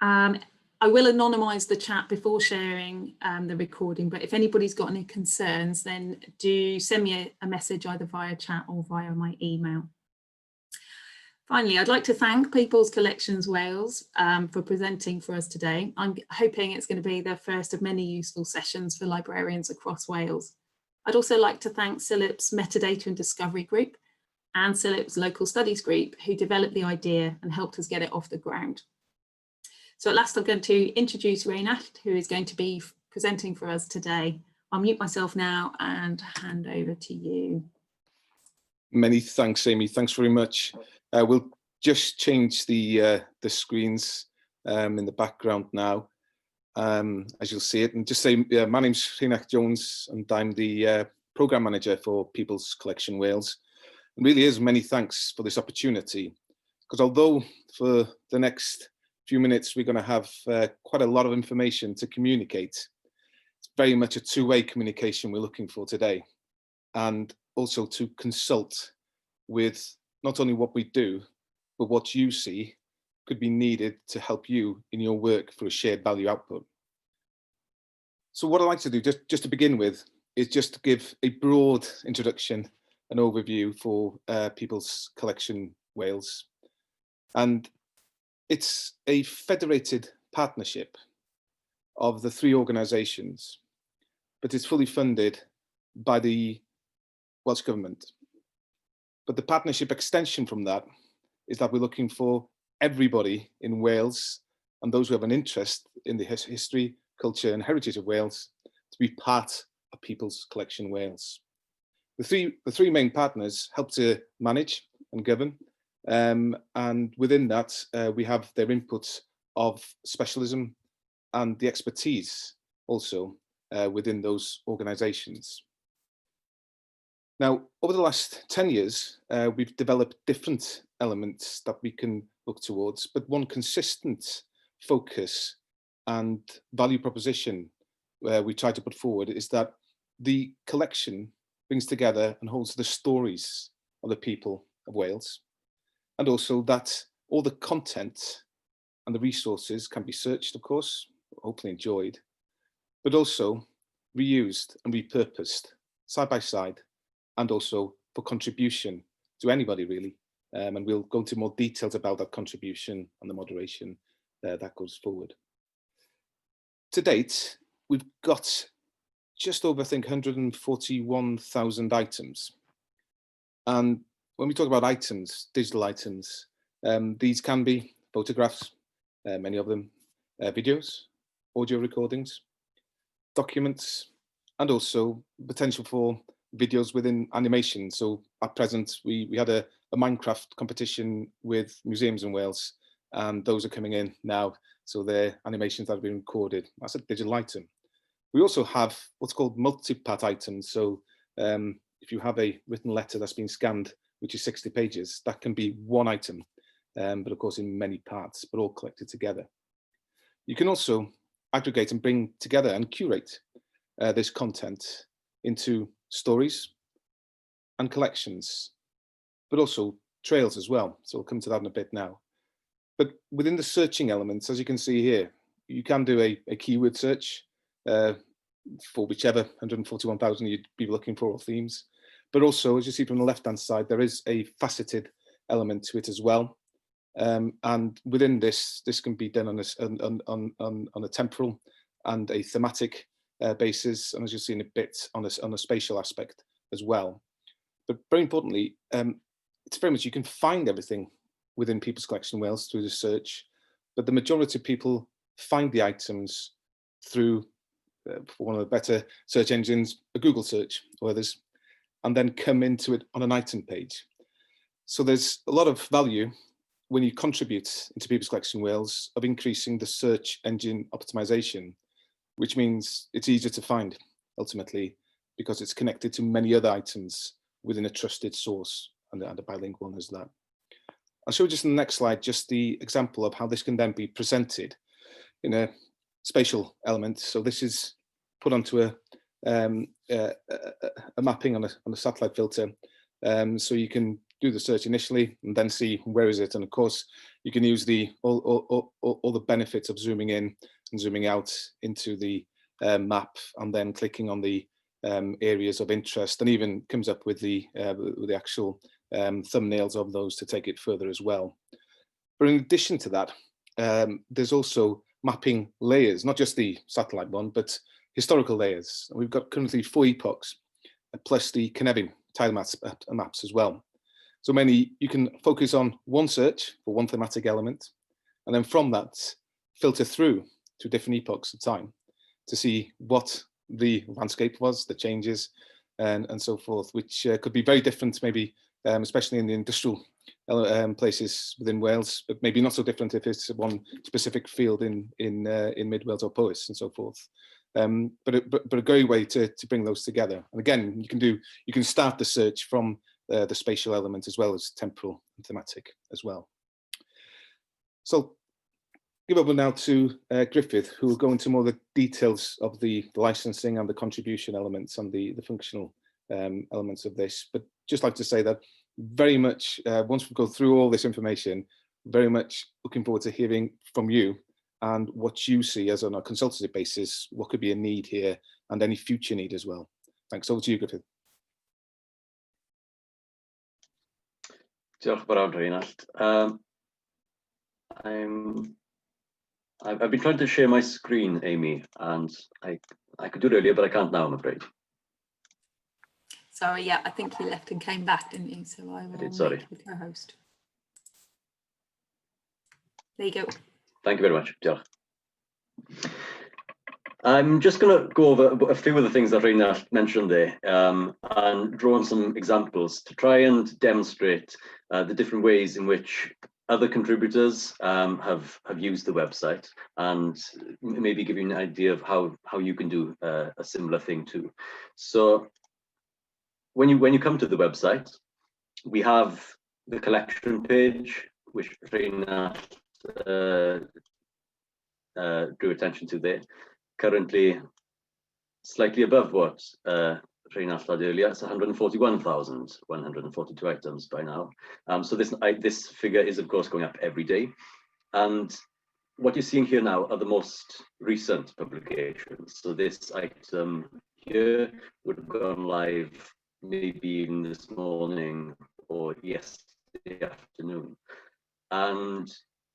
I will anonymise the chat before sharing the recording, but if anybody's got any concerns, then do send me a message either via chat or via my email. Finally, I'd like to thank People's Collections Wales for presenting for us today. I'm hoping it's going to be the first of many useful sessions for librarians across Wales. I'd also like to thank CILIP's Metadata and Discovery Group and CILIP's Local Studies Group, who developed the idea and helped us get it off the ground. So at last, I'm going to introduce Reinat, who is going to be presenting for us today. I'll mute myself now and hand over to you. Many thanks, Amy. Thanks very much. We'll just change the screens in the background now, as you'll see it. And just say, my name's Reinat Jones, and I'm the Programme Manager for People's Collection Wales. And really is many thanks for this opportunity, because although for the next few minutes we're going to have quite a lot of information to communicate, it's very much a two-way communication we're looking for today, and also to consult with not only what we do, but what you see could be needed to help you in your work for a shared value output. So what I'd like to do, just to begin with, is just to give a broad introduction, an overview for People's Collection Wales. And it's a federated partnership of the three organisations, but it's fully funded by the Welsh Government. But the partnership extension from that is that we're looking for everybody in Wales and those who have an interest in the history, culture and heritage of Wales to be part of People's Collection Wales. The three main partners help to manage and govern, and within that we have their input of specialism and the expertise also within those organisations. Now, over the last 10 years, we've developed different elements that we can look towards, but one consistent focus and value proposition we try to put forward is that the collection brings together and holds the stories of the people of Wales, and also that all the content and the resources can be searched, of course, hopefully enjoyed, but also reused and repurposed side by side, and also for contribution to anybody really. And we'll go into more details about that contribution and the moderation that goes forward. To date, we've got just over, I think, 141,000 items. And when we talk about items, digital items, these can be photographs, many of them, videos, audio recordings, documents, and also potential for videos within animation. So at present, we had a Minecraft competition with museums in Wales, and those are coming in now. So they're animations that have been recorded. That's a digital item. We also have what's called multi-part items. So if you have a written letter that's been scanned, which is 60 pages, that can be one item, but of course in many parts, but all collected together. You can also aggregate and bring together and curate this content into stories and collections, but also trails as well. So we'll come to that in a bit now. But within the searching elements, as you can see here, you can do a keyword search for whichever 141,000 you'd be looking for, or themes. But also, as you see from the left-hand side, there is a faceted element to it as well. And within this can be done on a temporal and a thematic basis, and as you'll see in a bit, on a spatial aspect as well. But very importantly, it's very much, you can find everything within People's Collection Wales through the search, but the majority of people find the items through, for one of the better search engines, a Google search or others, and then come into it on an item page. So there's a lot of value when you contribute into People's Collection Wales of increasing the search engine optimization, which means it's easier to find ultimately because it's connected to many other items within a trusted source, and a bilingual one as that. I'll show you just in the next slide just the example of how this can then be presented in a spatial element. So this is put onto a mapping on a satellite filter, so you can do the search initially and then see where is it. And of course, you can use all the benefits of zooming in and zooming out into the map, and then clicking on the areas of interest, and even comes up with the actual thumbnails of those to take it further as well. But in addition to that, there's also mapping layers, not just the satellite one, but historical layers. And we've got currently 4 epochs, plus the Cynefin tile maps as well. So you can focus on one search for one thematic element, and then from that, filter through to different epochs of time to see what the landscape was, the changes, and so forth, which could be very different, maybe, especially in the industrial places within Wales, but maybe not so different if it's one specific field in Mid Wales or Powys and so forth. But a great way to bring those together. And again, you can start the search from the spatial element as well as temporal and thematic as well. So give over now to Griffith, who will go into more of the details of the licensing and the contribution elements and the functional elements of this. But just like to say that very much, once we go through all this information, very much looking forward to hearing from you and what you see as on a consultative basis, what could be a need here and any future need as well. Thanks, over to you, Griffith. Diolch yn fawr, Reinald. I've been trying to share my screen, Amy, and I could do it earlier, but I can't now, I'm afraid. Sorry, yeah, I think you left and came back, didn't you? So I will make you co-host. There you go. Thank you very much. Diolch. I'm just going to go over a few of the things that Reinald mentioned there, and draw on some examples to try and demonstrate the different ways in which other contributors have used the website, and maybe give you an idea of how you can do a similar thing too. So when you come to the website, we have the collection page, which Reinald drew attention to there. Currently slightly above what Reinald had earlier. It's 141,142 items by now. So this figure is of course going up every day. And what you're seeing here now are the most recent publications. So this item here would have gone live maybe even this morning or yesterday afternoon. And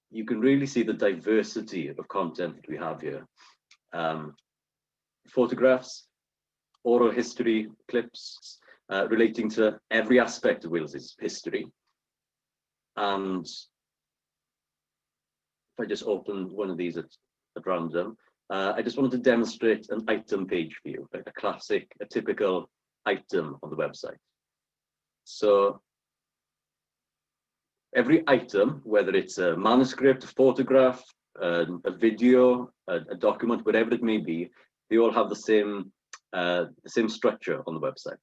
you can really see the diversity of content that we have here. Photographs, oral history, clips relating to every aspect of Wales's history. And if I just open one of these at random, I just wanted to demonstrate an item page for you, like a typical item on the website. So every item, whether it's a manuscript, a photograph, a video, a document, whatever it may be, they all have the same structure on the website.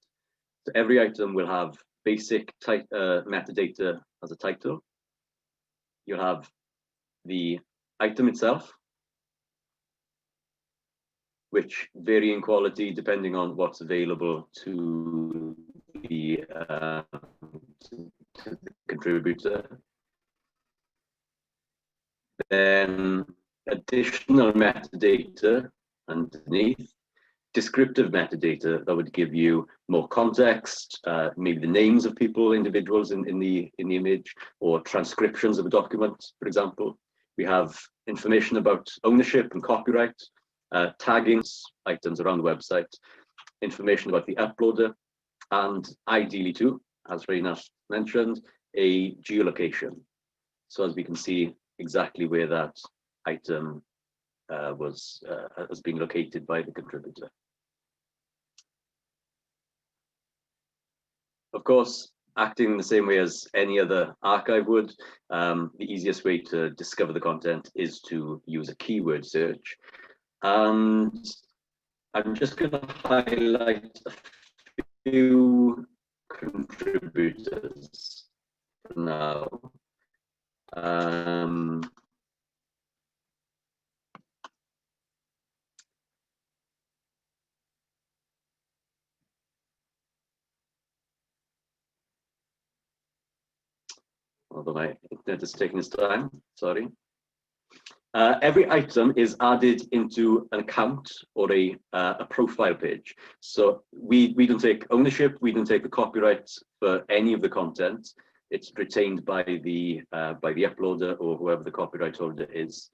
So every item will have basic metadata as a title. You'll have the item itself, which vary in quality depending on what's available to the contributor. Then additional metadata underneath, descriptive metadata that would give you more context, maybe the names of people, individuals in the image, or transcriptions of a document, for example. We have information about ownership and copyright, tagging items around the website, information about the uploader, and ideally too, as Reinald mentioned, a geolocation. So as we can see exactly where that item has been located by the contributor. Of course, acting in the same way as any other archive would, the easiest way to discover the content is to use a keyword search. And I'm just going to highlight a few contributors for now. but my internet is taking its time, sorry. Every item is added into an account or a profile page. So we don't take ownership, we don't take the copyright for any of the content. It's retained by the uploader or whoever the copyright holder is.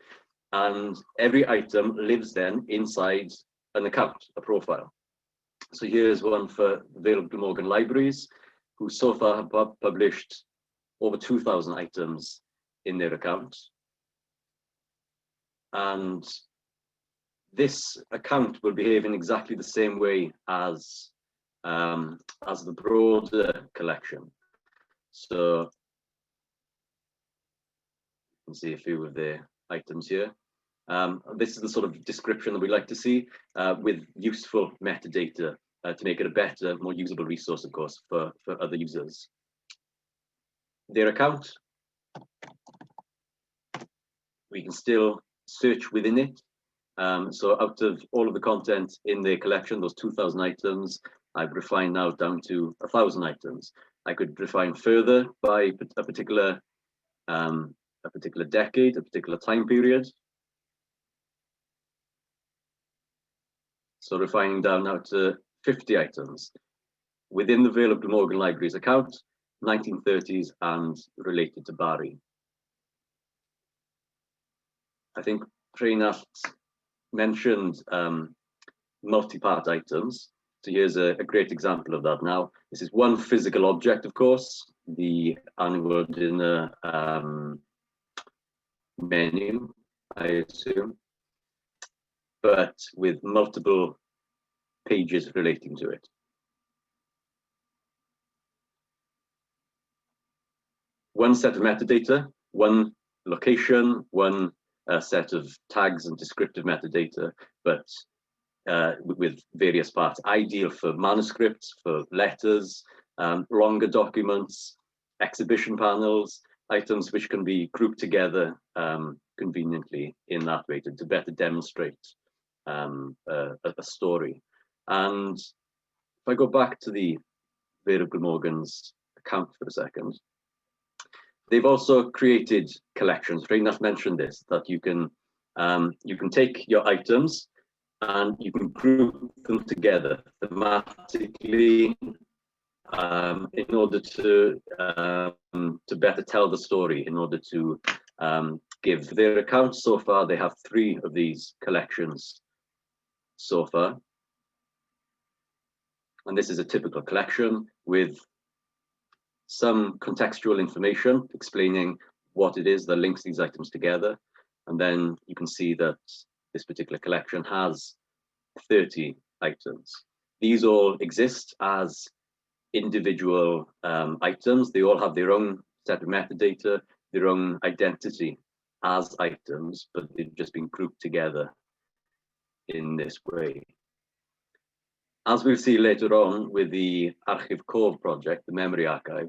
And every item lives then inside an account, a profile. So here's one for Vale of Glamorgan Libraries, who so far have published over 2,000 items in their account. And this account will behave in exactly the same way as the broader collection. So you can see a few of the items here. This is the sort of description that we like to see with useful metadata to make it a better, more usable resource, of course, for other users. Their account, we can still search within it. So out of all of the content in the collection, those 2,000 items, I've refined now down to 1,000 items. I could refine further by a particular decade, a particular time period. So refining down now to 50 items within the Vale of Glamorgan Libraries account, 1930s and related to Barry. I think Rheinald mentioned multi-part items. So here's a great example of that now. This is one physical object, of course, the annual dinner menu, I assume, but with multiple pages relating to it. One set of metadata, one location, one set of tags and descriptive metadata, but with various parts, ideal for manuscripts, for letters, longer documents, exhibition panels, items which can be grouped together conveniently in that way to better demonstrate a story. And if I go back to the Vale of Glamorgan's account for a second, they've also created collections. Rheinald mentioned this, that you can take your items and you can group them together thematically in order to better tell the story, in order to give their accounts. So far, they have 3 of these collections so far. And this is a typical collection with some contextual information explaining what it is that links these items together. And then you can see that this particular collection has 30 items. These all exist as individual items. They all have their own set of metadata, their own identity as items, but they've just been grouped together in this way. As we'll see later on with the Archive Core project, the memory archive,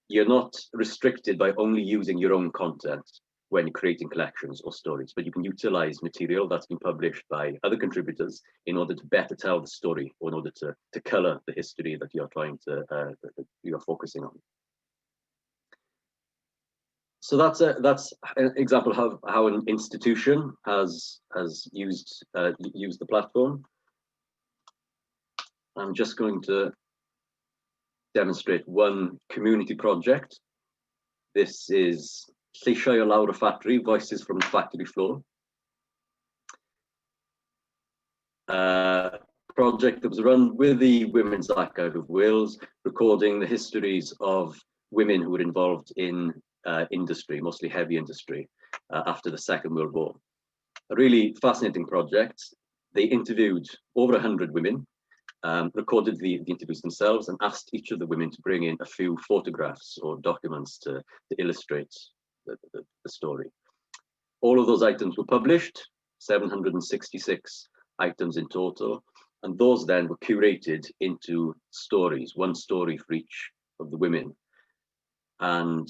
you're not restricted by only using your own content when creating collections or stories, but you can utilize material that's been published by other contributors in order to better tell the story, or in order to color the history that you're trying to, that you're focusing on. So that's an example of how an institution has used the platform. I'm just going to demonstrate one community project. This is Lleisiau o Lawr y Ffatri, Voices from the Factory Floor. Project that was run with the Women's Archive of Wales, recording the histories of women who were involved in industry, mostly heavy industry, after the Second World War. A really fascinating project. They interviewed over 100 women, recorded the interviews themselves, and asked each of the women to bring in a few photographs or documents to illustrate the story. All of those items were published, 766 items in total, and those then were curated into stories, one story for each of the women. And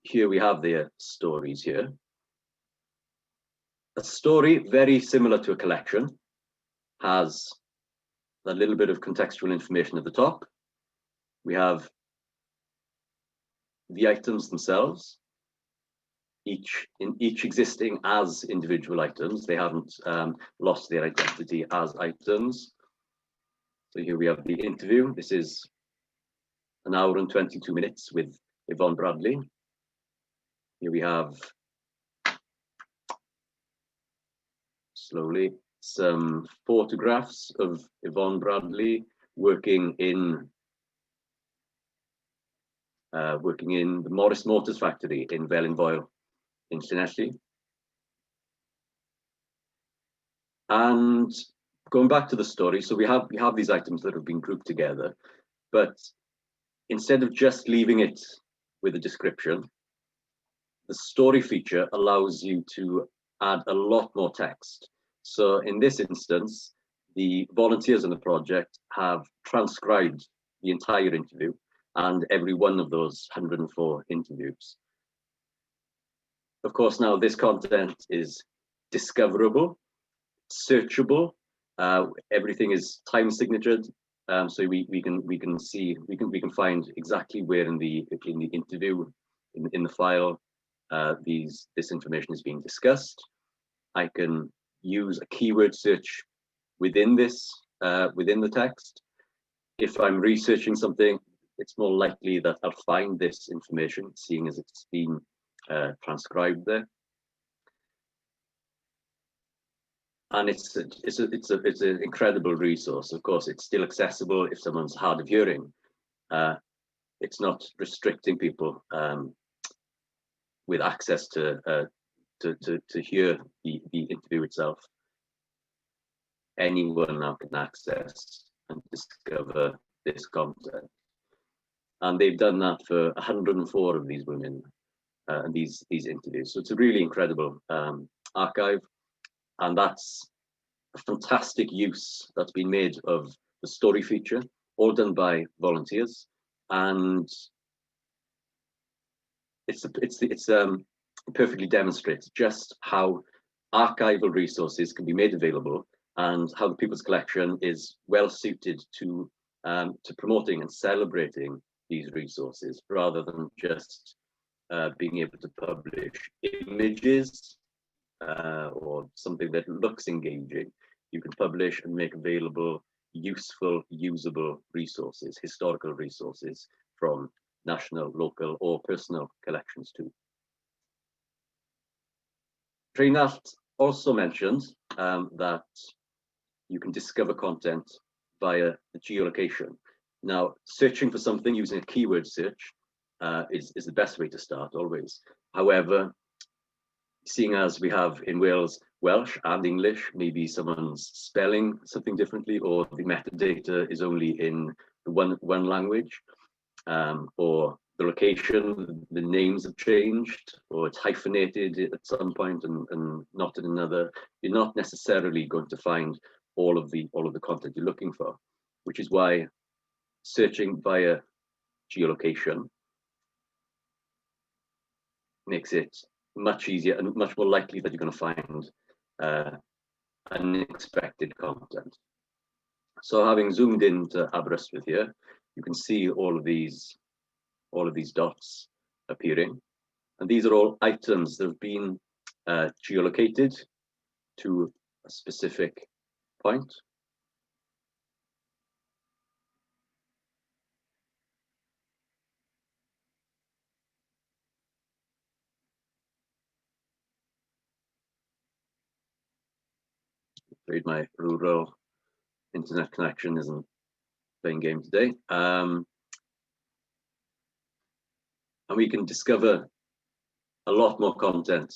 here we have their stories here. A story very similar to a collection has a little bit of contextual information at the top. We have the items themselves, each existing as individual items. They haven't lost their identity as items. So here we have the interview. This is an hour and 22 minutes with Yvonne Bradley. Here we have, slowly, some photographs of Yvonne Bradley working in the Morris Motors factory in Felinfoel in Llanelli. And going back to the story, so we have these items that have been grouped together, but instead of just leaving it with a description, the story feature allows you to add a lot more text. So in this instance, the volunteers in the project have transcribed the entire interview and every one of those 104 interviews. Of course, now this content is discoverable, searchable. Everything is time signatured, so we can find exactly where in the interview, in the file, this information is being discussed. I can use a keyword search within the text. If I'm researching something, it's more likely that I'll find this information, seeing as it's been transcribed there. And it's an incredible resource. Of course, it's still accessible if someone's hard of hearing. It's not restricting people with access to hear the interview itself. Anyone now can access and discover this content. And they've done that for 104 of these women and these interviews. So it's a really incredible archive. And that's a fantastic use that's been made of the story feature, all done by volunteers. And it perfectly demonstrates just how archival resources can be made available and how the People's Collection is well suited to promoting and celebrating these resources, rather than just being able to publish images or something that looks engaging. You can publish and make available useful, usable resources, historical resources from national, local, or personal collections too. Reinhard also mentioned that you can discover content via the geolocation. Now, searching for something using a keyword search is the best way to start always. However, seeing as we have in Wales Welsh and English, maybe someone's spelling something differently, or the metadata is only in the one language, or the location, the names have changed, or it's hyphenated at some point and not in another. You're not necessarily going to find all of the content you're looking for, which is why searching via geolocation makes it much easier and much more likely that you're going to find unexpected content. So having zoomed into Aberystwyth here, you can see all of these dots appearing, and these are all items that have been geolocated to a specific point. Afraid my rural internet connection isn't playing game today. And we can discover a lot more content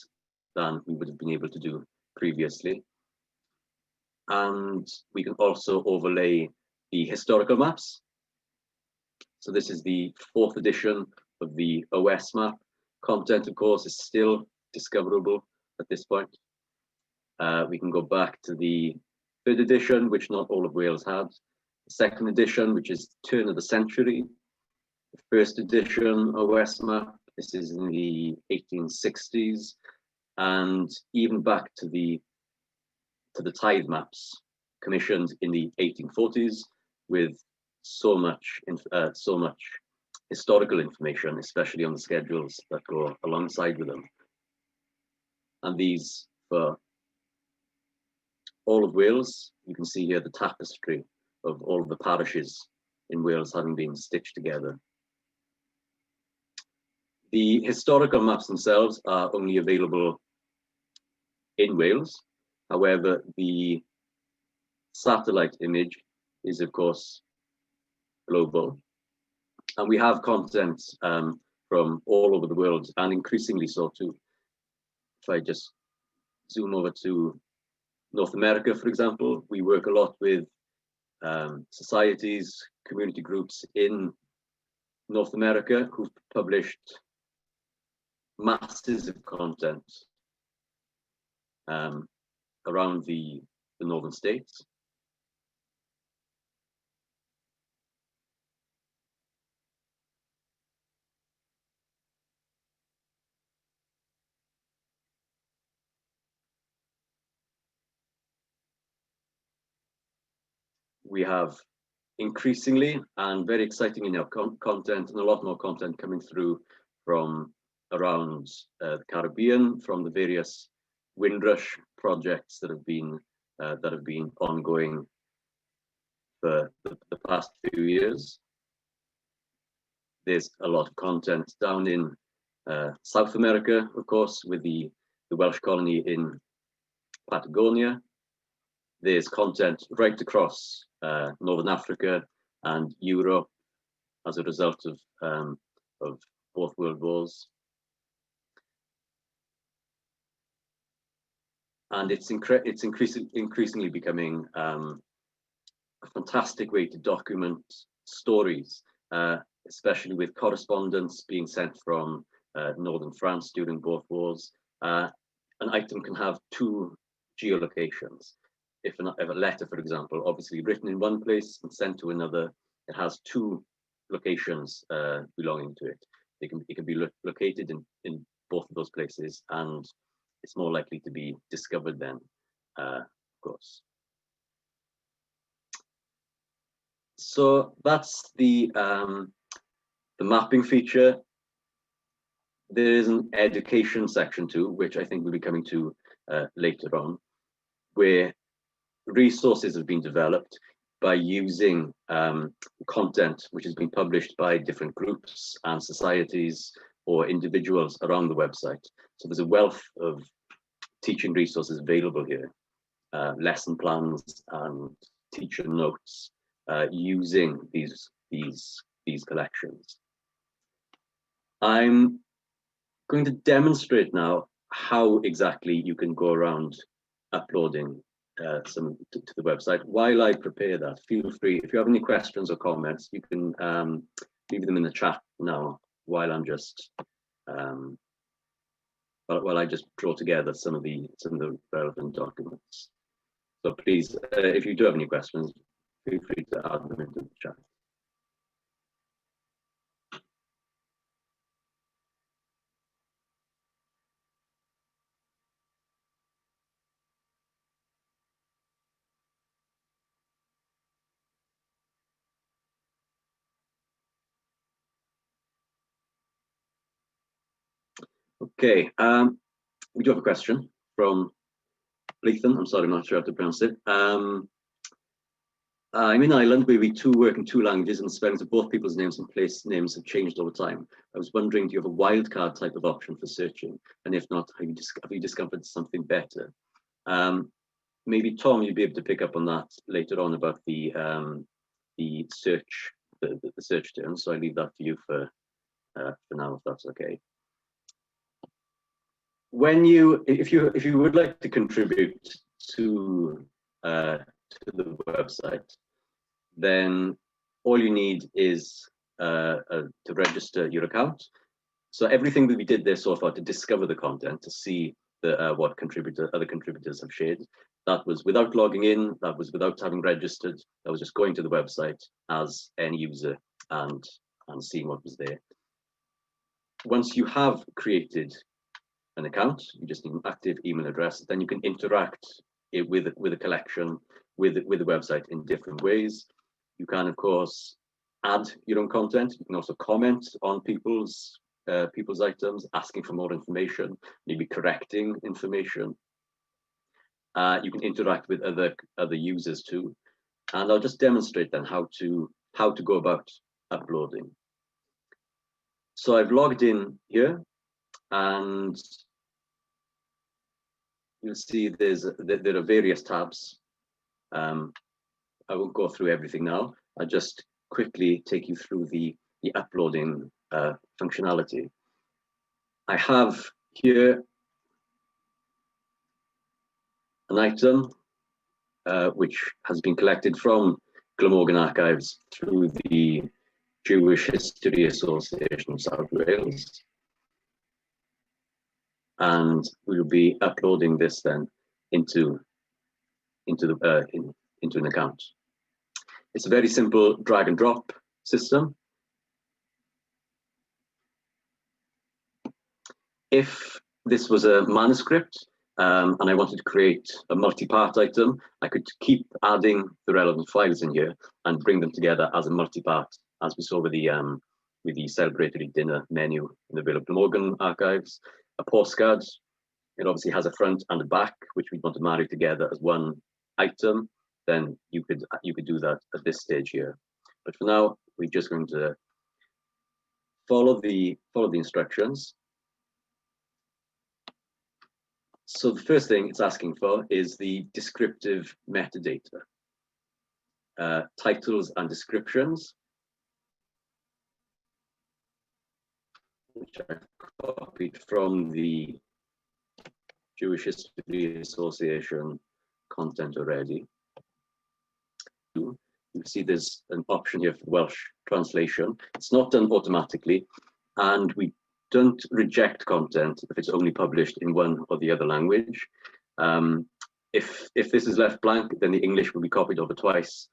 than we would have been able to do previously. And we can also overlay the historical maps. So this is the 4th edition of the OS map. Content, of course, is still discoverable at this point. We can go back to the 3rd edition, which not all of Wales had. The 2nd edition, which is turn of the century. The 1st edition OS map, this is in the 1860s, and even back to the tithe maps commissioned in the 1840s, with so much historical information, especially on the schedules that go alongside with them. And these, for all of Wales, you can see here the tapestry of all of the parishes in Wales having been stitched together. The historical maps themselves are only available in Wales. However, the satellite image is, of course, global. And we have content from all over the world, and increasingly so too. If I just zoom over to North America, for example, we work a lot with societies, community groups in North America who've published masses of content around the northern states. We have increasingly and very exciting in our content, and a lot more content coming through from around the Caribbean, from the various Windrush projects that have been ongoing for the past few years. There's a lot of content down in South America, of course, with the Welsh colony in Patagonia. There's content right across Northern Africa and Europe as a result of both world wars. And it's increasingly becoming a fantastic way to document stories, especially with correspondence being sent from northern France during both wars. An item can have two geolocations. If a letter, for example, obviously written in one place and sent to another, it has two locations belonging to it. It can be located in both of those places, and it's more likely to be discovered then, of course. So that's the mapping feature. There is an education section too, which I think we'll be coming to later on, where resources have been developed by using content which has been published by different groups and societies or individuals around the website. So there's a wealth of teaching resources available here, lesson plans and teacher notes using these collections. I'm going to demonstrate now how exactly you can go around uploading some to the website. While I prepare that, feel free, if you have any questions or comments, you can leave them in the chat now while I'm just while I just draw together some of the relevant documents. So please, if you do have any questions, feel free to add them into the chat. Okay, we do have a question from Lethan. I'm sorry, I'm not sure how to pronounce it. I'm in Ireland where we work in two languages, and the spellings of both people's names and place names have changed over time. I was wondering, do you have a wildcard type of option for searching? And if not, have you discovered something better? Maybe Tom, you'd be able to pick up on that later on about the search, the search terms. So I leave that to you for now, if that's okay. When if you would like to contribute to the website, then all you need is to register your account. So everything that we did there so far to discover the content, to see what other contributors have shared, that was without logging in, that was without having registered, that was just going to the website as any user and seeing what was there. Once you have created an account, you just need an active email address, then you can interact with a collection, with the website in different ways. You can, of course, add your own content. You can also comment on people's items, asking for more information, maybe correcting information. You can interact with other users too. And I'll just demonstrate then how to go about uploading. So I've logged in here, and you'll see there are various tabs. I won't go through everything now. I'll just quickly take you through the uploading functionality. I have here an item which has been collected from Glamorgan Archives through the Jewish History Association of South Wales. And we will be uploading this then into an account. It's a very simple drag and drop system. If this was a manuscript and I wanted to create a multi-part item, I could keep adding the relevant files in here and bring them together as a multi-part, as we saw with the celebratory dinner menu in the Vale of Glamorgan Archives. A postcard, it obviously has a front and a back, which we want to marry together as one item. Then you could do that at this stage here. But for now, we're just going to follow the instructions. So the first thing it's asking for is the descriptive metadata, titles and descriptions, which I've copied from the Jewish History Association content already. You see there's an option here for Welsh translation. It's not done automatically, and we don't reject content if it's only published in one or the other language. If this is left blank, then the English will be copied over twice,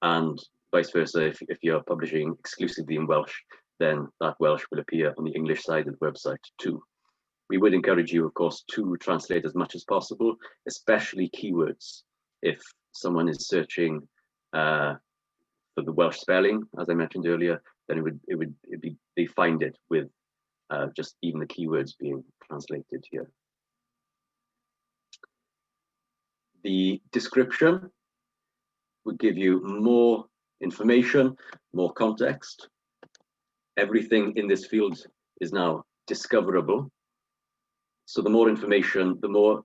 and vice versa. If you're publishing exclusively in Welsh, then that Welsh will appear on the English side of the website too. We would encourage you, of course, to translate as much as possible, especially keywords. If someone is searching for the Welsh spelling, as I mentioned earlier, then they find it with just even the keywords being translated here. The description would give you more information, more context. Everything in this field is now discoverable. So the more information, the more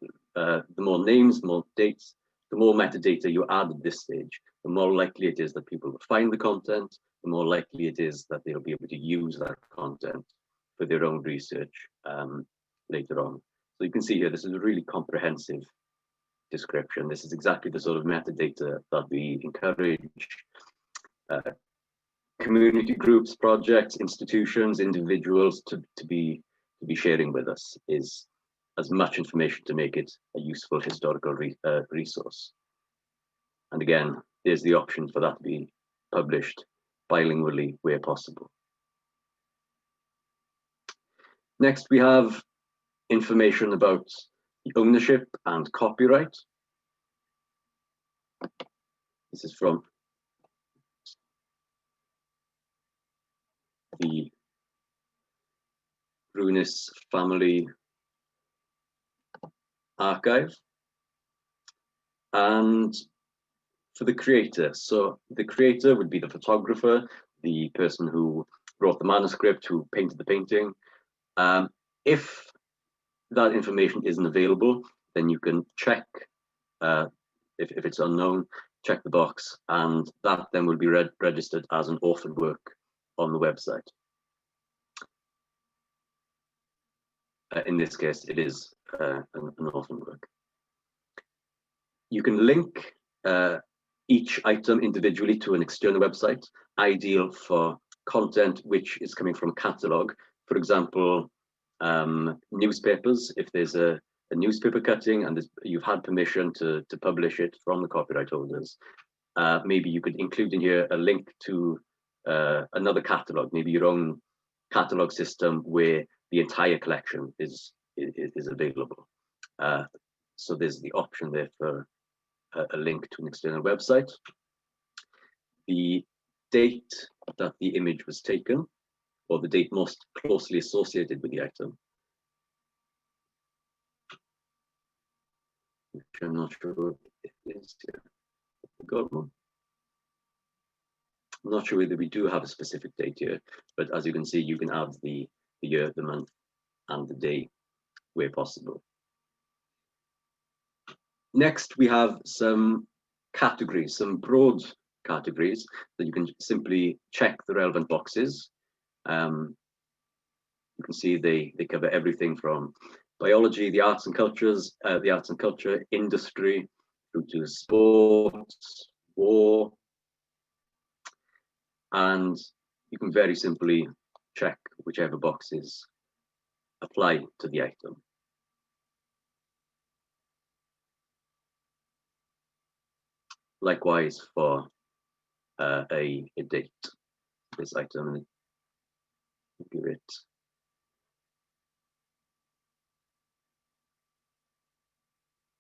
names, more dates, the more metadata you add at this stage, the more likely it is that people will find the content, the more likely it is that they'll be able to use that content for their own research later on. So you can see here, this is a really comprehensive description. This is exactly the sort of metadata that we encourage community groups, projects, institutions, individuals to be sharing with us, is as much information to make it a useful historical resource. And again, there's the option for that to be published bilingually where possible. Next, we have information about the ownership and copyright. This is from the Brunis family archive. And for the creator, so the creator would be the photographer, the person who wrote the manuscript, who painted the painting. If that information isn't available, then you can check, if it's unknown, check the box, and that then will be registered as an orphan work on the website. In this case, it is an orphan work. You can link each item individually to an external website, ideal for content which is coming from a catalogue. For example, newspapers, if there's a newspaper cutting and you've had permission to publish it from the copyright holders, maybe you could include in here a link to another catalogue, maybe your own catalogue system where the entire collection is available. So there's the option there for a link to an external website. The date that the image was taken, or the date most closely associated with the item. Which I'm not sure what it is here. Got one. I'm not sure whether we do have a specific date here, but as you can see, you can add the year, the month, and the day where possible. Next, we have some categories, some broad categories that you can simply check the relevant boxes. You can see they cover everything from biology, the arts and culture, industry, through to sports, war, and you can very simply check whichever boxes apply to the item. Likewise for a date, this item, give it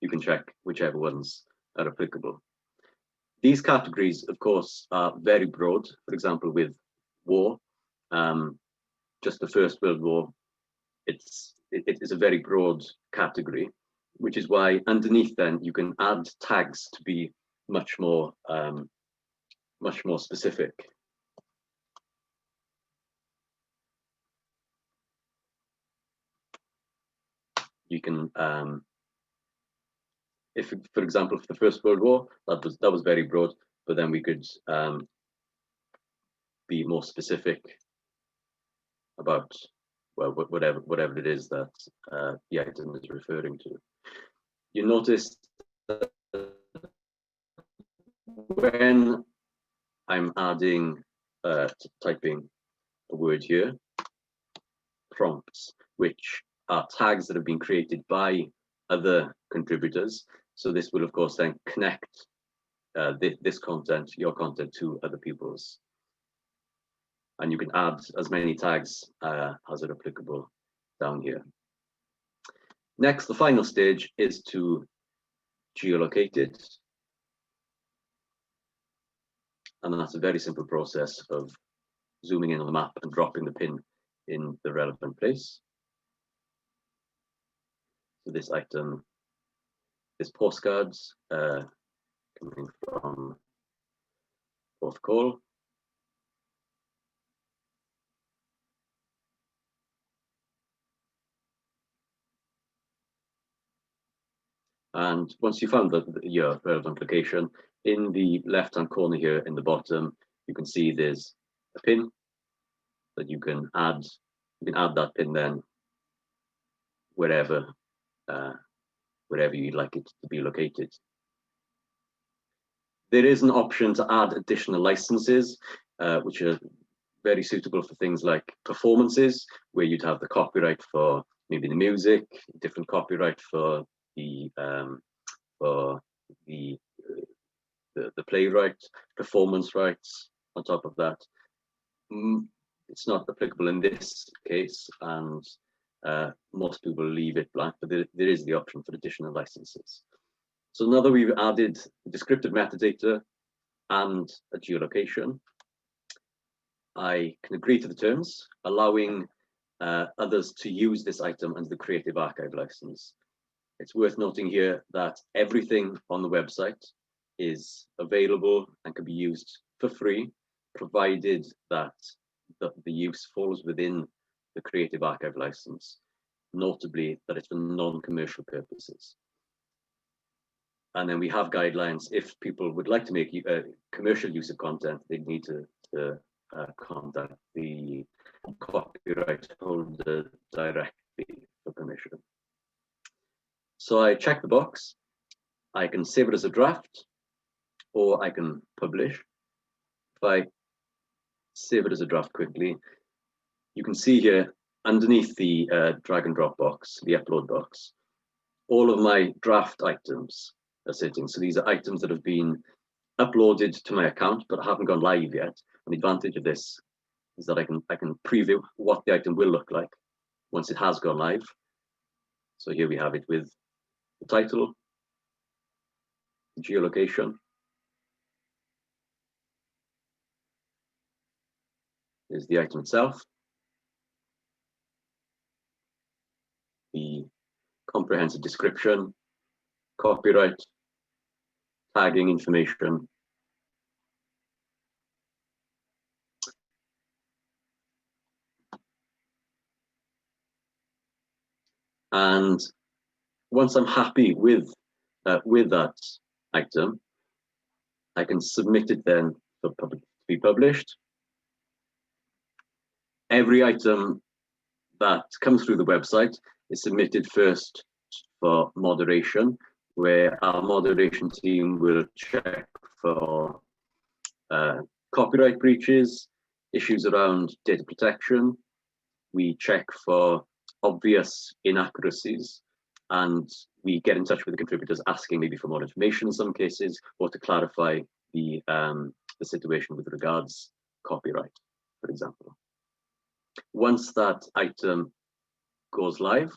you can check whichever ones are applicable. These categories, of course, are very broad. For example, with war, just the First World War, it is a very broad category, which is why underneath then you can add tags to be much more specific. You can if, for example, for the First World War, that was very broad, but then we could be more specific about, well, whatever it is that the item is referring to. You notice that when I'm adding typing a word here, prompts, which are tags that have been created by other contributors. So this will, of course, then connect this content, your content, to other people's. And you can add as many tags as are applicable down here. Next, the final stage is to geolocate it. And that's a very simple process of zooming in on the map and dropping the pin in the relevant place. So this item is postcards coming from Porthcawl. And once you found your relevant location, in the left-hand corner here in the bottom, you can see there's a pin that you can add. You can add that pin then wherever you'd like it to be located. There is an option to add additional licenses, which are very suitable for things like performances, where you'd have the copyright for maybe the music, different copyright for the playwright, performance rights on top of that. It's not applicable in this case, and most people leave it blank, but there is the option for additional licenses. So now that we've added descriptive metadata and a geolocation, I can agree to the terms, allowing others to use this item under the Creative Archive license. It's worth noting here that everything on the website is available and can be used for free, provided that the use falls within the Creative Archive license, notably that it's for non-commercial purposes. And then we have guidelines. If people would like to make commercial use of content, they need to contact the copyright holder directly for permission. So I check the box. I can save it as a draft, or I can publish. If I save it as a draft quickly, you can see here underneath the drag and drop box, the upload box, all of my draft items are sitting. So these are items that have been uploaded to my account but haven't gone live yet. And the advantage of this is that I can preview what the item will look like once it has gone live. So here we have it with the title, geolocation, is the item itself, the comprehensive description, copyright, tagging information, and once I'm happy with that item, I can submit it then to be published. Every item that comes through the website is submitted first for moderation, where our moderation team will check for copyright breaches, issues around data protection. We check for obvious inaccuracies, and we get in touch with the contributors asking maybe for more information in some cases, or to clarify the situation with regards copyright, for example. Once that item goes live,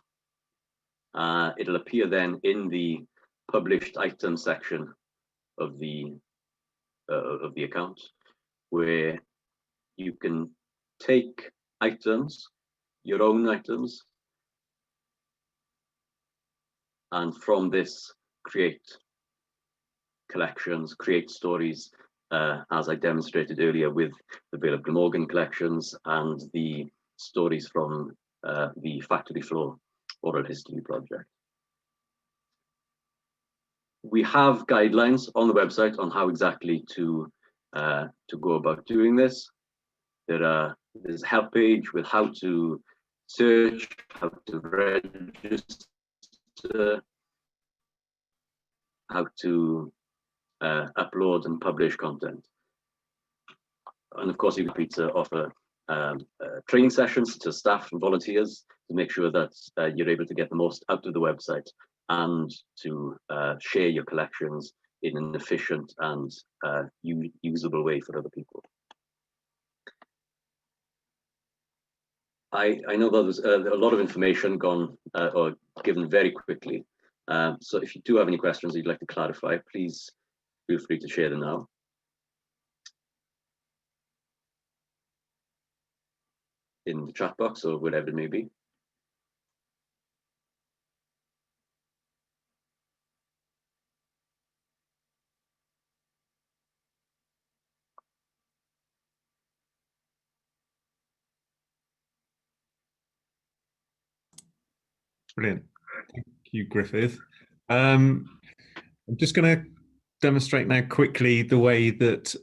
it'll appear then in the published item section of the account, where you can take items, your own items, and from this create collections, create stories, as I demonstrated earlier with the Vale of Glamorgan collections and the stories from the Factory Floor Oral History project. We have guidelines on the website on how exactly to go about doing this. There's a help page with how to search, how to register, how to upload and publish content. And of course, you're happy to offer training sessions to staff and volunteers to make sure that you're able to get the most out of the website and to share your collections in an efficient and usable way for other people. I know that there's a lot of information gone or given very quickly. So if you do have any questions you'd like to clarify, please feel free to share them now. In the chat box or whatever it may be. Brilliant. Thank you, Griffith. I'm just going to demonstrate now quickly the way that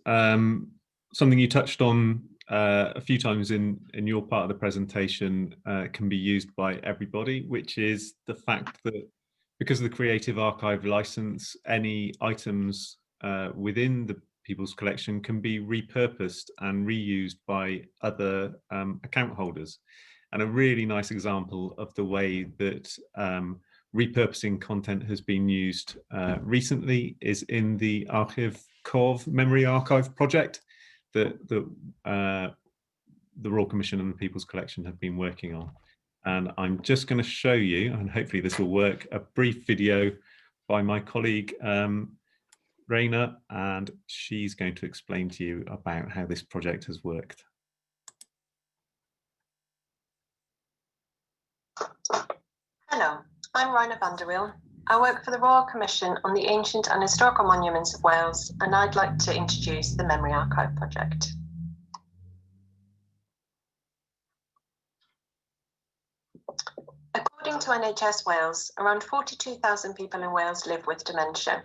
something you touched on a few times in your part of the presentation can be used by everybody, which is the fact that because of the Creative Archive license, any items within the People's Collection can be repurposed and reused by other account holders. And a really nice example of the way that repurposing content has been used recently is in the Archive Cov Memory Archive project that the Royal Commission and the People's Collection have been working on. And I'm just going to show you, and hopefully this will work, a brief video by my colleague Raina, and she's going to explain to you about how this project has worked. Hello, I'm Raina van der Wiel. I work for the Royal Commission on the Ancient and Historical Monuments of Wales, and I'd like to introduce the Memory Archive project. According to NHS Wales, around 42,000 people in Wales live with dementia.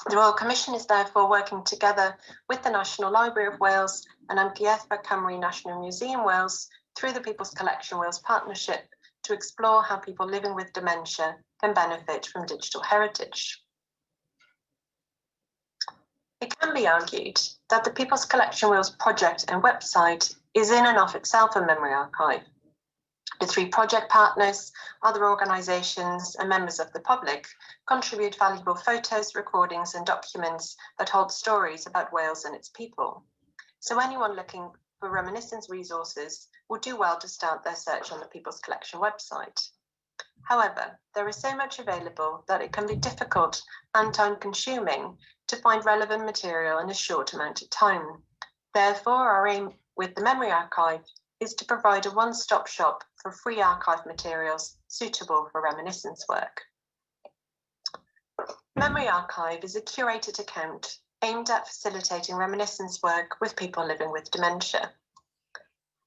The Royal Commission is therefore working together with the National Library of Wales and Amgueddfa Cymru National Museum Wales through the People's Collection Wales partnership to explore how people living with dementia can benefit from digital heritage. It can be argued that the People's Collection Wales project and website is in and of itself a memory archive. The three project partners, other organisations and members of the public contribute valuable photos, recordings and documents that hold stories about Wales and its people. So anyone looking for reminiscence resources will do well to start their search on the People's Collection website. However, there is so much available that it can be difficult and time-consuming to find relevant material in a short amount of time. Therefore, our aim with the Memory Archive is to provide a one-stop shop for free archive materials suitable for reminiscence work. Memory Archive is a curated account aimed at facilitating reminiscence work with people living with dementia.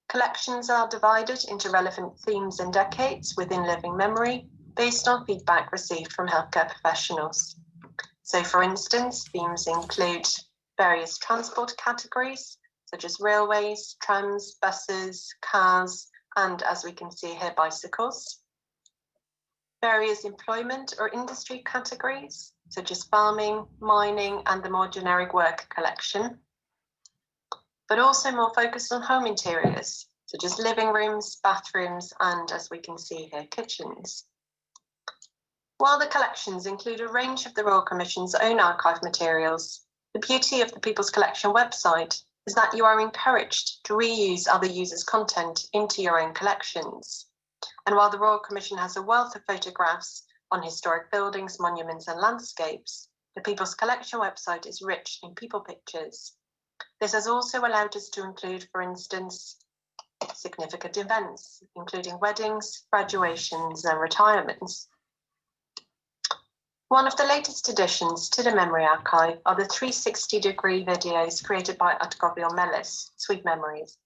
Collections are divided into relevant themes and decades within living memory based on feedback received from healthcare professionals. So for instance, themes include various transport categories, such as railways, trams, buses, cars, and as we can see here, bicycles. Various employment or industry categories, such as farming, mining, and the more generic work collection, but also more focused on home interiors, such as living rooms, bathrooms, and as we can see here, kitchens. While the collections include a range of the Royal Commission's own archive materials, the beauty of the People's Collection website is that you are encouraged to reuse other users' content into your own collections. And while the Royal Commission has a wealth of photographs on historic buildings, monuments, and landscapes, the People's Collection website is rich in people pictures. This has also allowed us to include, for instance, significant events, including weddings, graduations, and retirements. One of the latest additions to the Memory Archive are the 360-degree videos created by Atgofion Melys, Sweet Memories.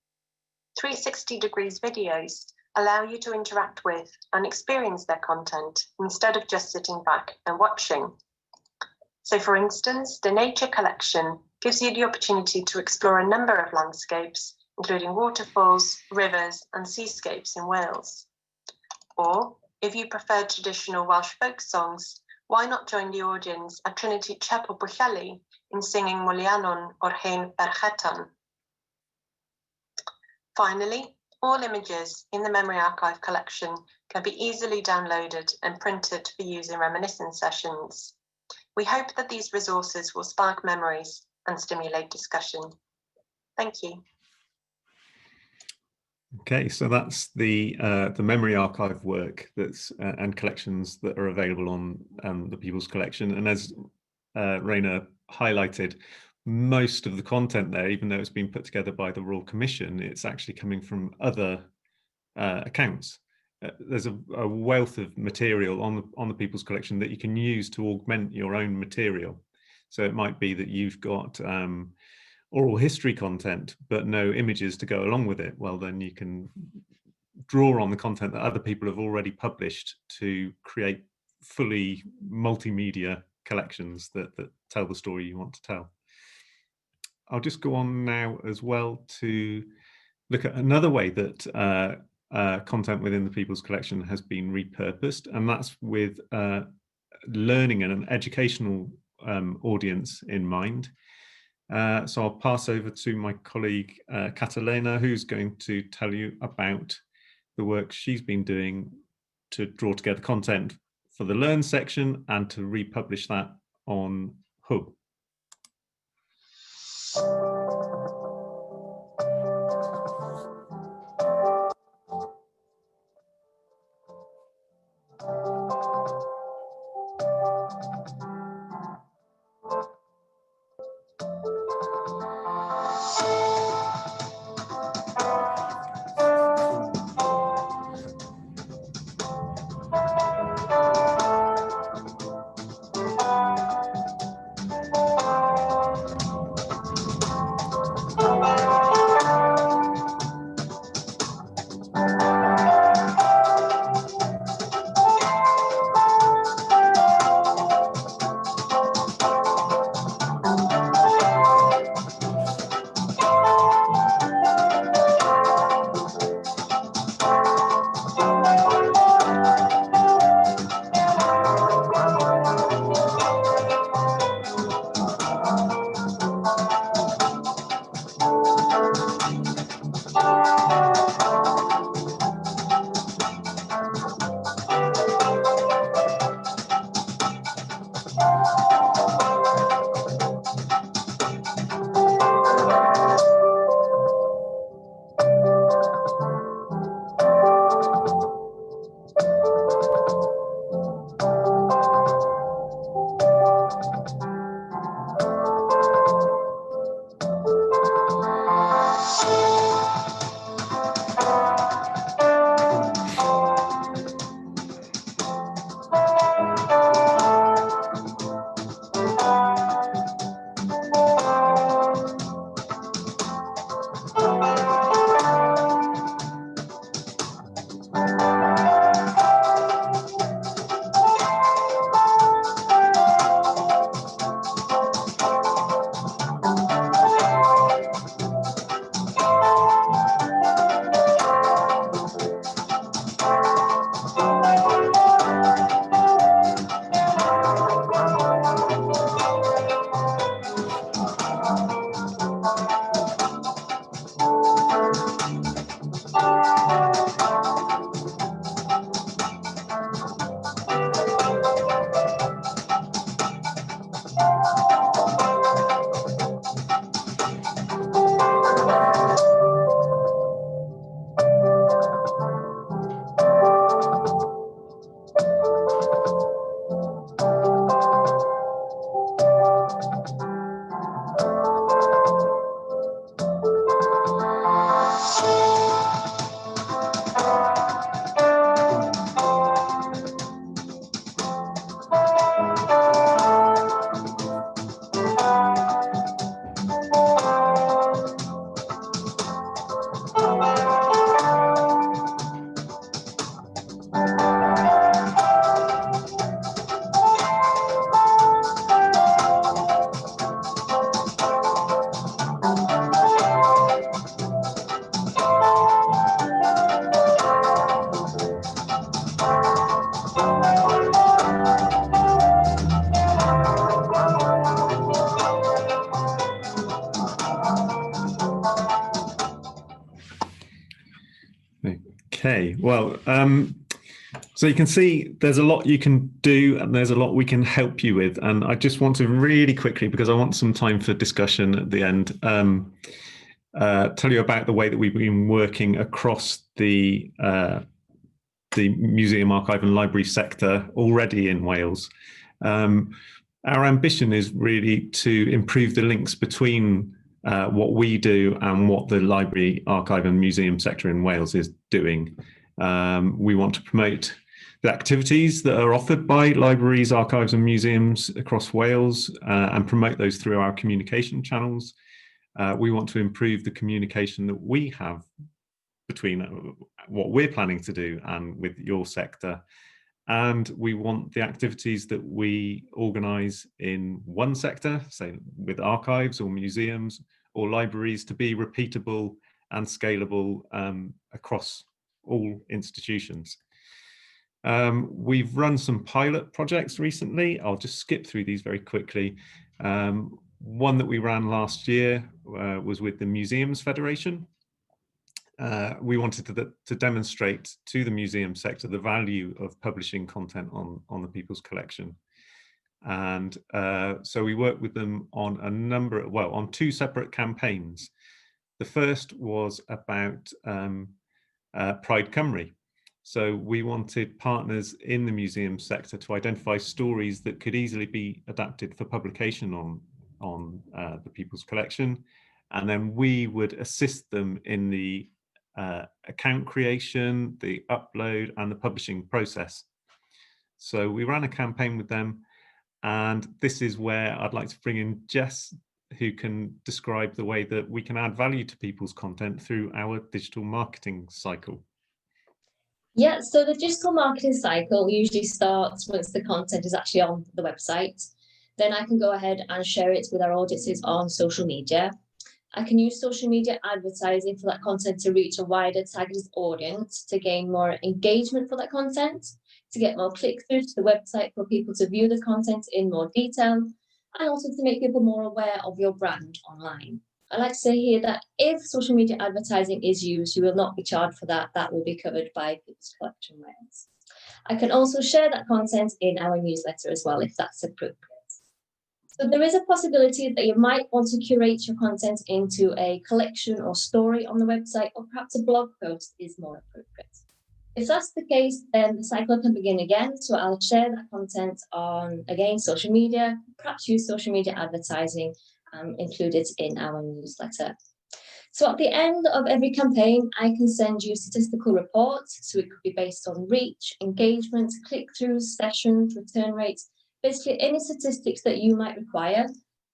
360 degrees videos allow you to interact with and experience their content instead of just sitting back and watching. So for instance, the Nature Collection gives you the opportunity to explore a number of landscapes, including waterfalls, rivers, and seascapes in Wales. Or, if you prefer traditional Welsh folk songs, why not join the audience at Trinity Chapel, Pwllheli in singing Mulianon o'r Hen Ferchetan. Finally, all images in the Memory Archive collection can be easily downloaded and printed for use in reminiscence sessions. We hope that these resources will spark memories and stimulate discussion. Thank you. Okay, so that's the Memory Archive work that's and collections that are available on the People's Collection. And as Raina highlighted, most of the content there, even though it's been put together by the Royal Commission, it's actually coming from other accounts. There's a wealth of material on the People's Collection that you can use to augment your own material. So it might be that you've got oral history content, but no images to go along with it. Well, then you can draw on the content that other people have already published to create fully multimedia collections that tell the story you want to tell. I'll just go on now as well to look at another way that content within the People's Collection has been repurposed, and that's with learning and an educational audience in mind. So I'll pass over to my colleague Catalina, who's going to tell you about the work she's been doing to draw together content for the Learn section and to republish that on Hub. Well, so you can see there's a lot you can do and there's a lot we can help you with. And I just want to really quickly, because I want some time for discussion at the end, tell you about the way that we've been working across the museum, archive and library sector already in Wales. Our ambition is really to improve the links between what we do and what the library, archive and museum sector in Wales is doing. We want to promote the activities that are offered by libraries, archives and museums across Wales and promote those through our communication channels. We want to improve the communication that we have between what we're planning to do and with your sector. And we want the activities that we organise in one sector, say with archives or museums or libraries, to be repeatable and scalable across all institutions. We've run some pilot projects recently. I'll just skip through these very quickly. One that we ran last year was with the Museums Federation. We wanted to demonstrate to the museum sector the value of publishing content on the People's Collection. And so we worked with them on on two separate campaigns. The first was about Pride Cymru. So we wanted partners in the museum sector to identify stories that could easily be adapted for publication on the People's Collection. And then we would assist them in the account creation, the upload and the publishing process. So we ran a campaign with them, and this is where I'd like to bring in Jess, who can describe the way that we can add value to people's content through our digital marketing cycle. Yeah, so the digital marketing cycle usually starts once the content is actually on the website. Then I can go ahead and share it with our audiences on social media. I can use social media advertising for that content to reach a wider targeted audience, to gain more engagement for that content, to get more click-through to the website for people to view the content in more detail, and also to make people more aware of your brand online. I like to say here that if social media advertising is used, you will not be charged for that. That will be covered by People's Collection Wales. I can also share that content in our newsletter as well, if that's appropriate. So there is a possibility that you might want to curate your content into a collection or story on the website, or perhaps a blog post is more appropriate. If that's the case, then the cycle can begin again. So I'll share that content on, again, social media, perhaps use social media advertising, include it in our newsletter. So at the end of every campaign, I can send you statistical reports. So it could be based on reach, engagement, click-throughs, sessions, return rates, basically any statistics that you might require,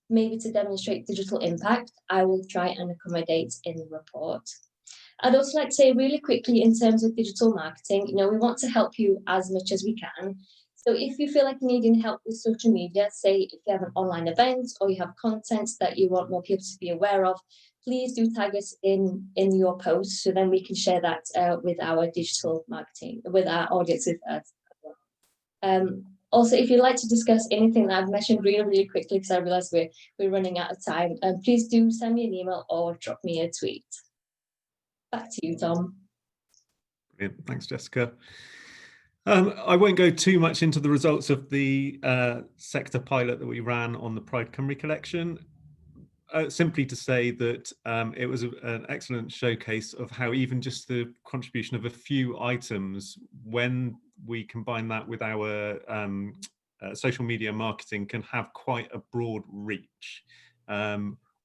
maybe to demonstrate digital impact. I will try and accommodate in the report. I'd also like to say really quickly, in terms of digital marketing, we want to help you as much as we can. So if you feel like you're needing help with social media, say if you have an online event or you have content that you want more people to be aware of, please do tag us in your post, so then we can share that with our digital marketing, with our audiences as well. Also, if you'd like to discuss anything that I've mentioned really quickly, because I realise we're running out of time, please do send me an email or drop me a tweet. Back to you, Tom. Brilliant. Thanks, Jessica. I won't go too much into the results of the sector pilot that we ran on the Pride Cymru collection. Simply to say that it was an excellent showcase of how even just the contribution of a few items, when we combine that with our social media marketing, can have quite a broad reach.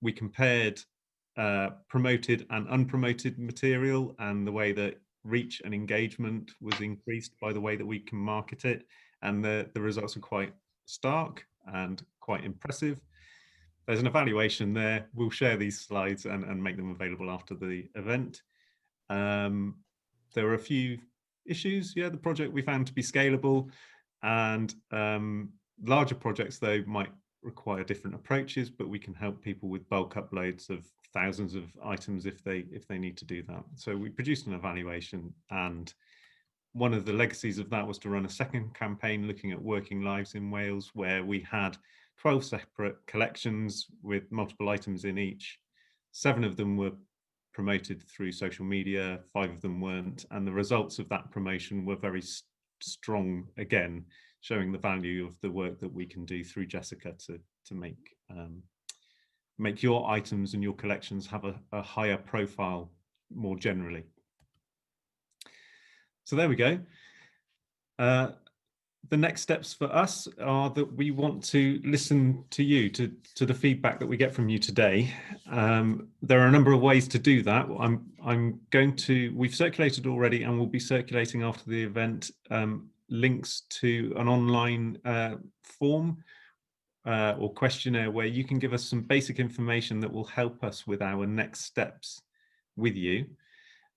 We compared promoted and unpromoted material, and the way that reach and engagement was increased by the way that we can market it, and the results are quite stark and quite impressive. There's an evaluation there. We'll share these slides and make them available after the event. There were a few issues. Yeah, the project we found to be scalable, and larger projects though might require different approaches, but we can help people with bulk uploads of thousands of items if they need to do that. So we produced an evaluation, and one of the legacies of that was to run a second campaign looking at working lives in Wales, where we had 12 separate collections with multiple items in each. 7 of them were promoted through social media, 5 of them weren't, and the results of that promotion were very strong, again, showing the value of the work that we can do through Jessica to make your items and your collections have a higher profile more generally. So there we go. The next steps for us are that we want to listen to you, to the feedback that we get from you today. There are a number of ways to do that. We've circulated already and we'll be circulating after the event links to an online form or questionnaire where you can give us some basic information that will help us with our next steps with you.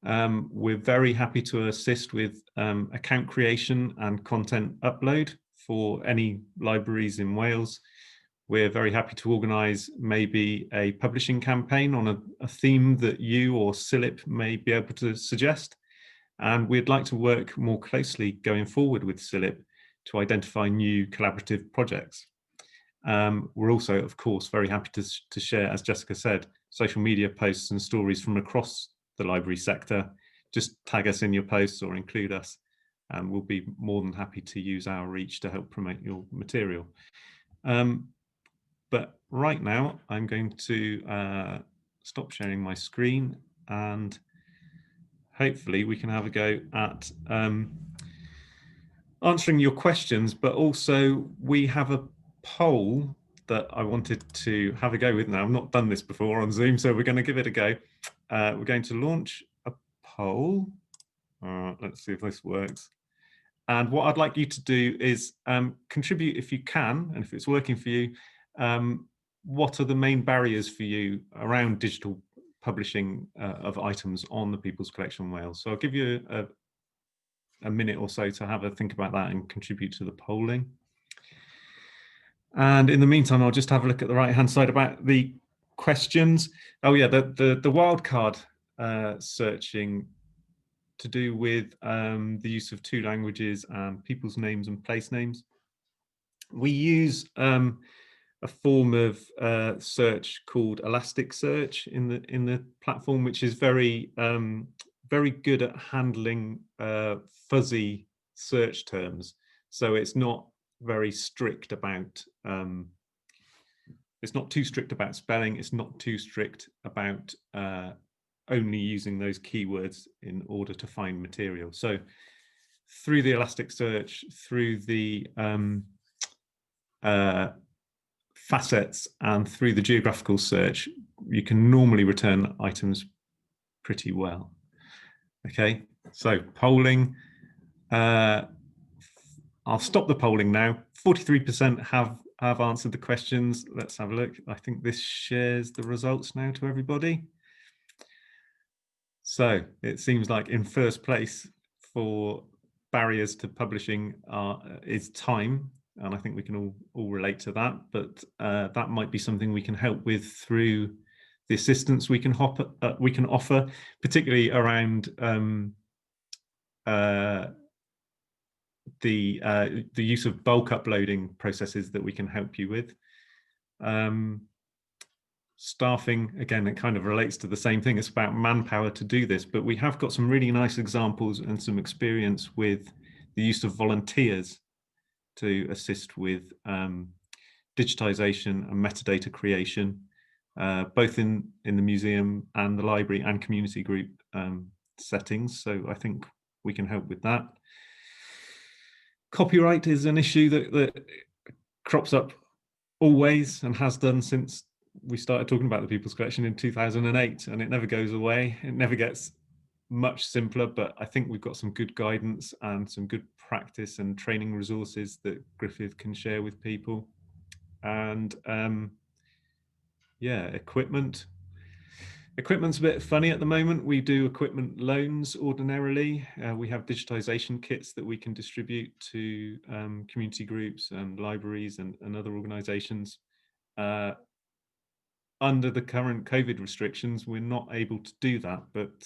We're very happy to assist with account creation and content upload for any libraries in Wales. We're very happy to organise maybe a publishing campaign on a theme that you or CILIP may be able to suggest. And we'd like to work more closely going forward with CILIP to identify new collaborative projects. We're also, of course, very happy to share, as Jessica said, social media posts and stories from across the library sector. Just tag us in your posts or include us, and we'll be more than happy to use our reach to help promote your material. But right now I'm going to stop sharing my screen, and hopefully we can have a go at answering your questions. But also we have a poll that I wanted to have a go with. Now, I've not done this before on Zoom, so we're going to give it a go. We're going to launch a poll. Let's see if this works. And what I'd like you to do is contribute if you can, and if it's working for you, what are the main barriers for you around digital publishing of items on the People's Collection Wales? So I'll give you a minute or so to have a think about that and contribute to the polling. And in the meantime, I'll just have a look at the right-hand side about the questions. Oh yeah, the wildcard searching to do with the use of 2 languages and people's names and place names. We use a form of search called Elasticsearch in the platform, which is very good at handling fuzzy search terms. So it's not very strict about it's not too strict about spelling, it's not too strict about only using those keywords in order to find material. So through the Elasticsearch, through the facets, and through the geographical search, you can normally return items pretty well. Okay, so polling. I'll stop the polling now. 43% have answered the questions. Let's have a look. I think this shares the results now to everybody. So it seems like in first place for barriers to publishing is time, and I think we can all relate to that. But that might be something we can help with through the assistance we can offer, particularly around the use of bulk uploading processes that we can help you with. Staffing, again, it kind of relates to the same thing. It's about manpower to do this, but we have got some really nice examples and some experience with the use of volunteers to assist with digitization and metadata creation, both in the museum and the library and community group settings. So I think we can help with that. Copyright is an issue that crops up always and has done since we started talking about the People's Collection in 2008, and it never goes away. It never gets much simpler, but I think we've got some good guidance and some good practice and training resources that Griffith can share with people. And yeah, equipment's a bit funny at the moment. We do equipment loans ordinarily. We have digitization kits that we can distribute to community groups and libraries and other organizations. Under the current COVID restrictions, we're not able to do that, but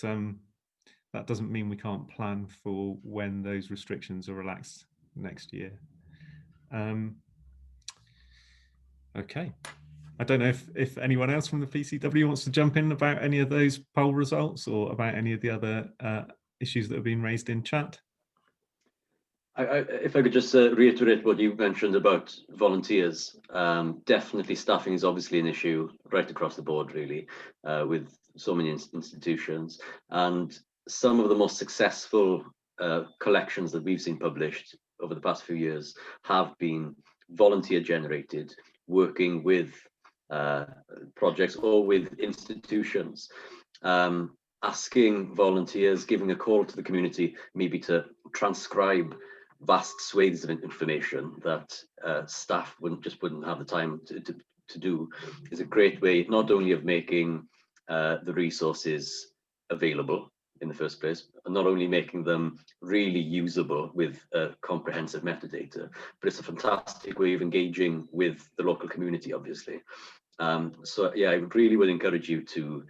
that doesn't mean we can't plan for when those restrictions are relaxed next year. Okay, I don't know if anyone else from the PCW wants to jump in about any of those poll results or about any of the other issues that have been raised in chat. If I could just reiterate what you mentioned about volunteers, definitely staffing is obviously an issue right across the board, really, with so many institutions. And some of the most successful collections that we've seen published over the past few years have been volunteer generated, working with projects or with institutions. Asking volunteers, giving a call to the community, maybe to transcribe vast swathes of information that staff wouldn't have the time to do, is a great way not only of making the resources available in the first place, and not only making them really usable with comprehensive metadata, but it's a fantastic way of engaging with the local community, obviously. So yeah, I really would encourage you to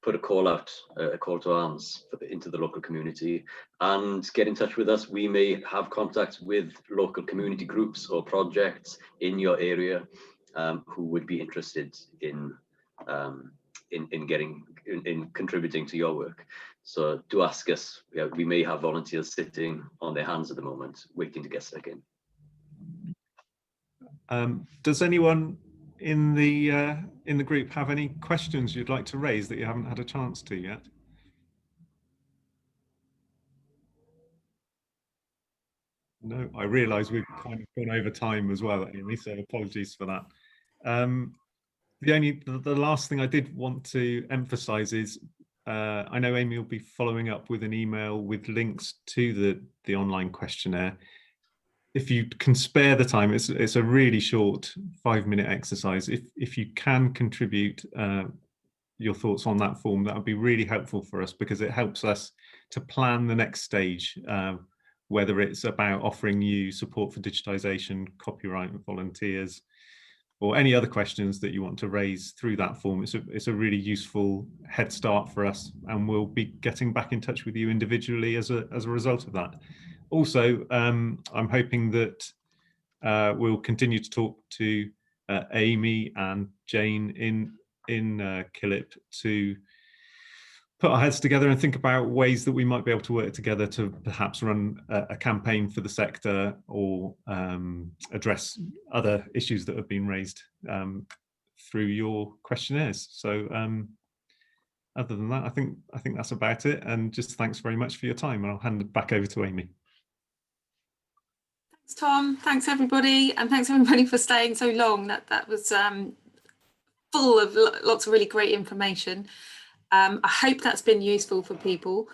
put a call out, a call to arms into the local community, and get in touch with us. We may have contact with local community groups or projects in your area who would be interested in contributing to your work. So do ask us. Yeah, we may have volunteers sitting on their hands at the moment, waiting to get stuck in. Does anyone in the group have any questions you'd like to raise that you haven't had a chance to yet? No, I realise we've kind of gone over time as well, Amy, so apologies for that. The last thing I did want to emphasise is I know Amy will be following up with an email with links to the online questionnaire. If you can spare the time, it's a really short 5-minute exercise. If you can contribute your thoughts on that form, that would be really helpful for us, because it helps us to plan the next stage, whether it's about offering you support for digitisation, copyright and volunteers, or any other questions that you want to raise through that form. It's a really useful head start for us, and we'll be getting back in touch with you individually as a result of that. Also, I'm hoping that we'll continue to talk to Amy and Jane in CILIP to put our heads together and think about ways that we might be able to work together to perhaps run a campaign for the sector, or address other issues that have been raised through your questionnaires. So other than that, I think that's about it. And just thanks very much for your time. And I'll hand it back over to Amy. Thanks, Tom. Thanks, everybody. And thanks, everybody, for staying so long. That was full of lots of really great information. I hope that's been useful for people.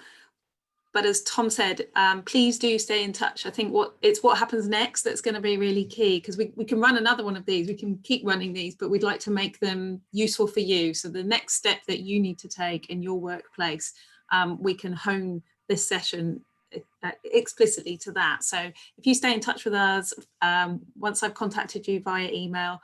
But as Tom said, please do stay in touch. I think what happens next that's going to be really key, because we can run another one of these, we can keep running these, but we'd like to make them useful for you. So the next step that you need to take in your workplace, we can hone this session explicitly to that. So if you stay in touch with us, once I've contacted you via email,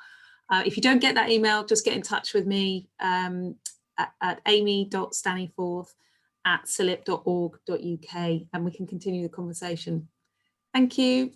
if you don't get that email, just get in touch with me at amy.stanyforth@cilip.org.uk, and we can continue the conversation. Thank you.